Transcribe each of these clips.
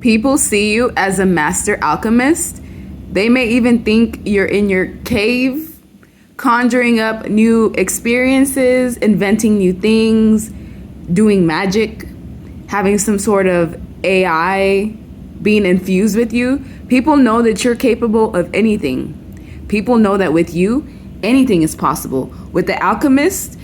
People see you as a master alchemist. They may even think you're in your cave, conjuring up new experiences, inventing new things, doing magic, having some sort of AI being infused with you. People know that you're capable of anything. People know that with you, anything is possible. With the alchemist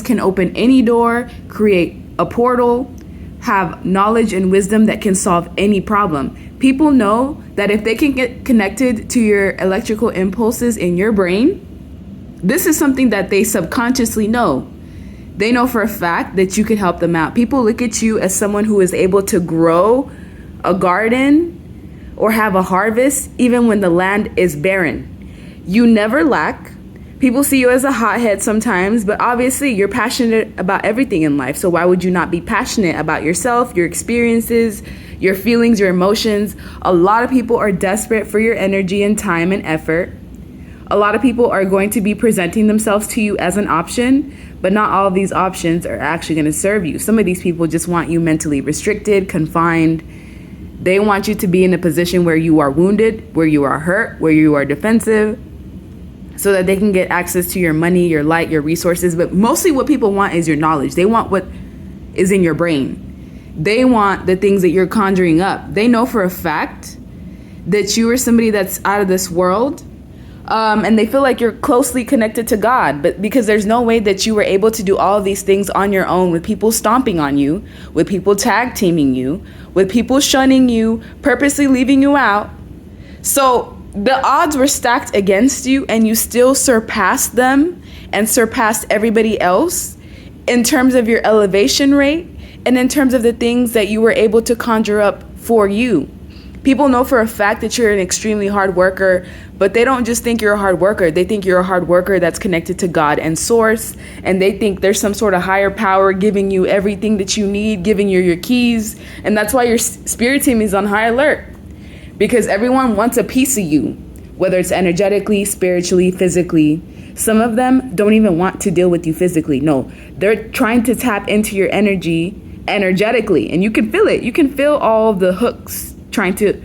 can open any door, create a portal, have knowledge and wisdom that can solve any problem. People know that if they can get connected to your electrical impulses in your brain, this is something that they subconsciously know. They know for a fact that you can help them out. People look at you as someone who is able to grow a garden or have a harvest even when the land is barren. You never lack. People see you as a hothead sometimes, but obviously you're passionate about everything in life. So why would you not be passionate about yourself, your experiences, your feelings, your emotions? A lot of people are desperate for your energy and time and effort. A lot of people are going to be presenting themselves to you as an option, but not all of these options are actually going to serve you. Some of these people just want you mentally restricted, confined. They want you to be in a position where you are wounded, where you are hurt, where you are defensive, so that they can get access to your money, your light, your resources. But mostly what people want is your knowledge. They want what is in your brain. They want the things that you're conjuring up. They know for a fact that you are somebody that's out of this world, and they feel like you're closely connected to God. But because there's no way that you were able to do all of these things on your own, with people stomping on you, with people tag teaming you, with people shunning you, purposely leaving you out. So the odds were stacked against you, and you still surpassed them and surpassed everybody else in terms of your elevation rate and in terms of the things that you were able to conjure up for you. People know for a fact that you're an extremely hard worker, but they don't just think you're a hard worker. They think you're a hard worker that's connected to God and source, and they think there's some sort of higher power giving you everything that you need, giving you your keys. And that's why your spirit team is on high alert. Because everyone wants a piece of you, whether it's energetically, spiritually, physically. Some of them don't even want to deal with you physically. No, they're trying to tap into your energy energetically, and you can feel it. You can feel all the hooks trying to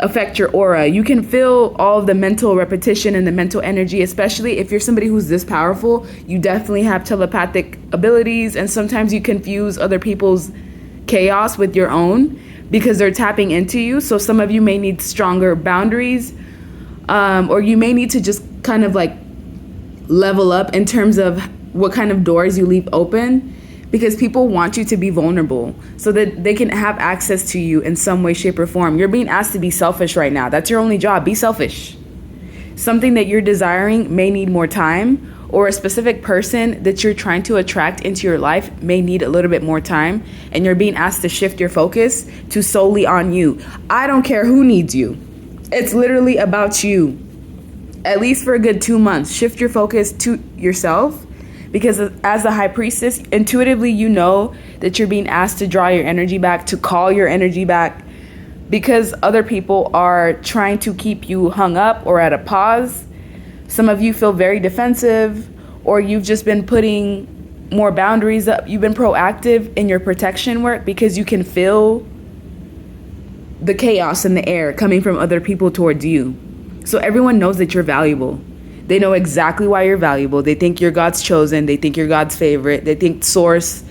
affect your aura. You can feel all of the mental repetition and the mental energy, especially if you're somebody who's this powerful. You definitely have telepathic abilities, and sometimes you confuse other people's chaos with your own, because they're tapping into you. So some of you may need stronger boundaries, or you may need to just kind of like level up in terms of what kind of doors you leave open, because people want you to be vulnerable so that they can have access to you in some way, shape, or form. You're being asked to be selfish right now. That's your only job. Be selfish. Something that you're desiring may need more time, or a specific person that you're trying to attract into your life may need a little bit more time, and you're being asked to shift your focus to solely on you. I don't care who needs you. It's literally about you. At least for a good 2 months, shift your focus to yourself, because as the high priestess, intuitively you know that you're being asked to draw your energy back, to call your energy back, because other people are trying to keep you hung up or at a pause. Some of you feel very defensive, or you've just been putting more boundaries up. You've been proactive in your protection work because you can feel the chaos in the air coming from other people towards you. So everyone knows that you're valuable. They know exactly why you're valuable. They think you're God's chosen. They think you're God's favorite. They think Source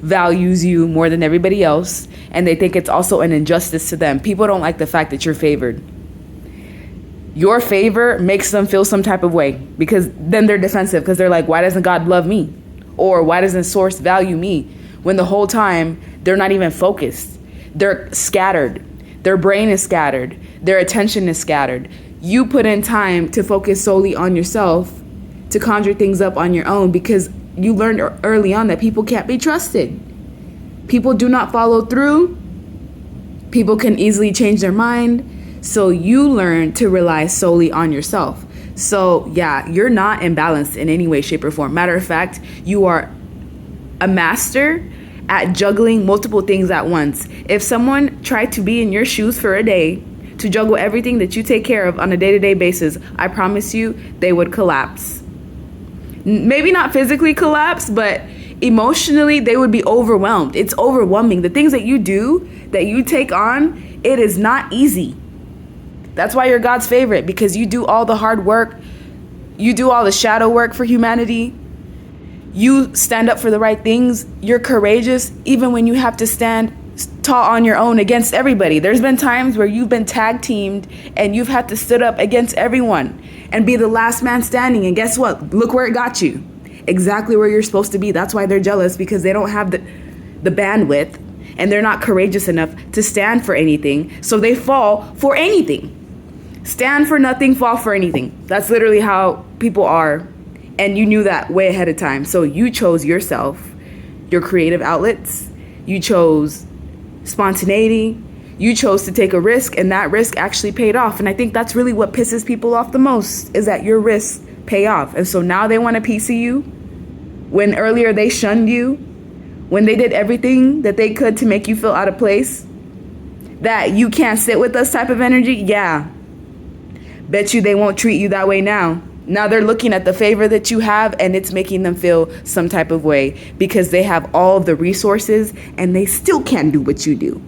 values you more than everybody else. And they think it's also an injustice to them. People don't like the fact that you're favored. Your favor makes them feel some type of way, because then they're defensive, because they're like, why doesn't God love me? Or why doesn't Source value me? When the whole time they're not even focused. They're scattered. Their brain is scattered. Their attention is scattered. You put in time to focus solely on yourself, to conjure things up on your own, because you learned early on that people can't be trusted. People do not follow through. People can easily change their mind. So you learn to rely solely on yourself. So yeah, you're not imbalanced in any way, shape, or form. Matter of fact, you are a master at juggling multiple things at once. If someone tried to be in your shoes for a day, to juggle everything that you take care of on a day-to-day basis, I promise you they would collapse. Maybe not physically collapse, but Emotionally, they would be overwhelmed. It's overwhelming. The things that you do, that you take on, it is not easy. That's why you're God's favorite, because you do all the hard work. You do all the shadow work for humanity. You stand up for the right things. You're courageous, even when you have to stand tall on your own against everybody. There's been times where you've been tag teamed and you've had to stood up against everyone and be the last man standing. And guess what? Look where it got you. Exactly where you're supposed to be. That's why they're jealous, because they don't have the bandwidth and they're not courageous enough to stand for anything. So they fall for anything. Stand for nothing, fall for anything. That's literally how people are. And you knew that way ahead of time. So you chose yourself, your creative outlets. You chose spontaneity. You chose to take a risk, and that risk actually paid off. And I think that's really what pisses people off the most, is that your risks pay off. And so now they want a piece of you, when earlier they shunned you, when they did everything that they could to make you feel out of place, that you can't sit with us type of energy. Yeah. Bet you they won't treat you that way now. Now they're looking at the favor that you have, and it's making them feel some type of way, because they have all of the resources and they still can't do what you do.